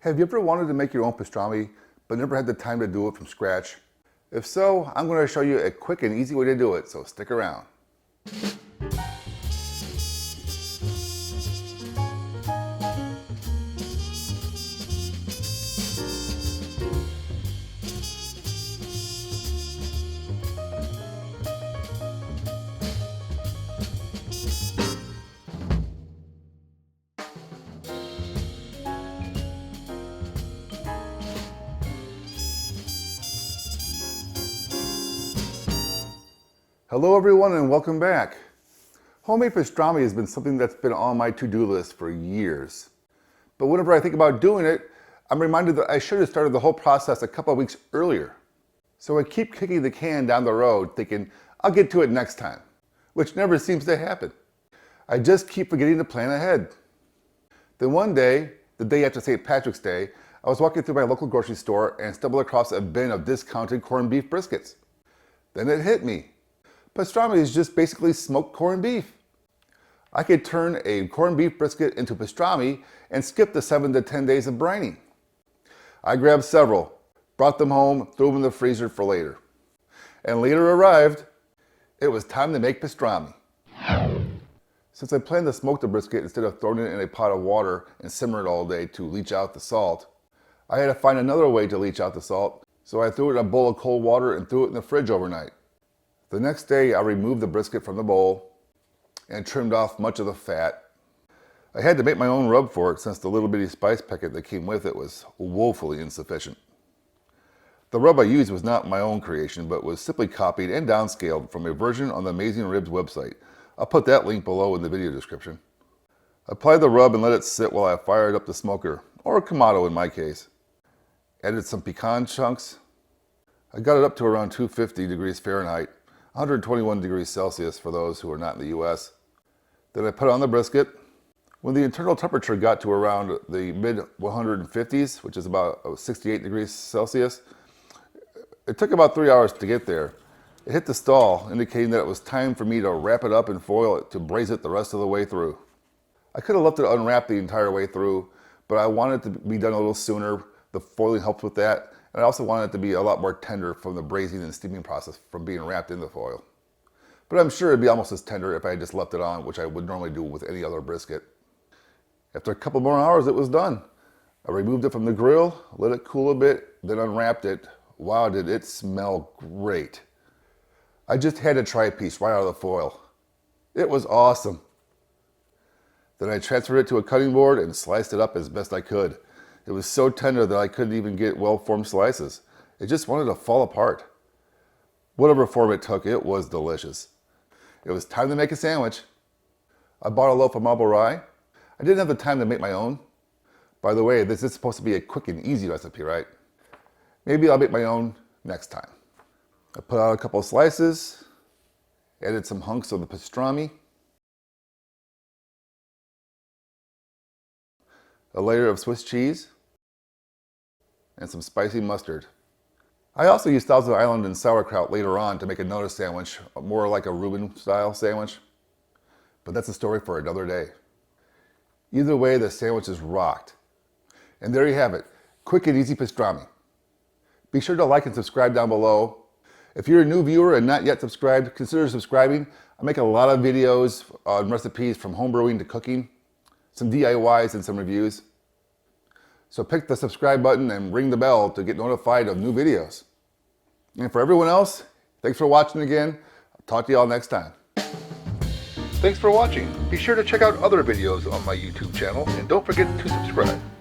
Have you ever wanted to make your own pastrami, but never had the time to do it from scratch? If so, I'm going to show you a quick and easy way to do it, so stick around. Hello everyone and welcome back. Homemade pastrami has been something that's been on my to-do list for years. But whenever I think about doing it, I'm reminded that I should have started the whole process a couple of weeks earlier. So I keep kicking the can down the road thinking, I'll get to it next time, which never seems to happen. I just keep forgetting to plan ahead. Then one day, the day after St. Patrick's Day, I was walking through my local grocery store and stumbled across a bin of discounted corned beef briskets. Then it hit me. Pastrami is just basically smoked corned beef. I could turn a corned beef brisket into pastrami and skip the 7 to 10 days of brining. I grabbed several, brought them home, threw them in the freezer for later. And later arrived, it was time to make pastrami. Since I planned to smoke the brisket instead of throwing it in a pot of water and simmer it all day to leach out the salt, I had to find another way to leach out the salt, so I threw it in a bowl of cold water and threw it in the fridge overnight. The next day, I removed the brisket from the bowl and trimmed off much of the fat. I had to make my own rub for it since the little bitty spice packet that came with it was woefully insufficient. The rub I used was not my own creation, but was simply copied and downscaled from a version on the Amazing Ribs website. I'll put that link below in the video description. Apply the rub and let it sit while I fired up the smoker, or a Kamado in my case. Added some pecan chunks. I got it up to around 250 degrees Fahrenheit. 121 degrees Celsius for those who are not in the US. Then I put on the brisket. When the internal temperature got to around the mid 150s, which is about 68 degrees Celsius, it took about 3 hours to get there. It hit the stall, indicating that it was time for me to wrap it up and foil it to braise it the rest of the way through. I could have left it unwrapped the entire way through, but I wanted it to be done a little sooner. The foiling helped with that. And I also wanted it to be a lot more tender from the braising and steaming process from being wrapped in the foil. But I'm sure it'd be almost as tender if I had just left it on, which I would normally do with any other brisket. After a couple more hours, it was done. I removed it from the grill, let it cool a bit, then unwrapped it. Wow, did it smell great. I just had to try a piece right out of the foil. It was awesome. Then I transferred it to a cutting board and sliced it up as best I could. It was so tender that I couldn't even get well-formed slices. It just wanted to fall apart. Whatever form it took, it was delicious. It was time to make a sandwich. I bought a loaf of marble rye. I didn't have the time to make my own. By the way, this is supposed to be a quick and easy recipe, right? Maybe I'll make my own next time. I put out a couple of slices, added some hunks of the pastrami, a layer of Swiss cheese, and some spicy mustard. I also used Thousand Island and sauerkraut later on to make another sandwich, more like a Reuben style sandwich. But that's a story for another day. Either way, the sandwich is rocked. And there you have it, quick and easy pastrami. Be sure to like and subscribe down below. If you're a new viewer and not yet subscribed, consider subscribing. I make a lot of videos on recipes from home brewing to cooking, some DIYs and some reviews. So pick the subscribe button and ring the bell to get notified of new videos. And for everyone else, thanks for watching again. I'll talk to you all next time. Thanks for watching. Be sure to check out other videos on my YouTube channel and don't forget to subscribe.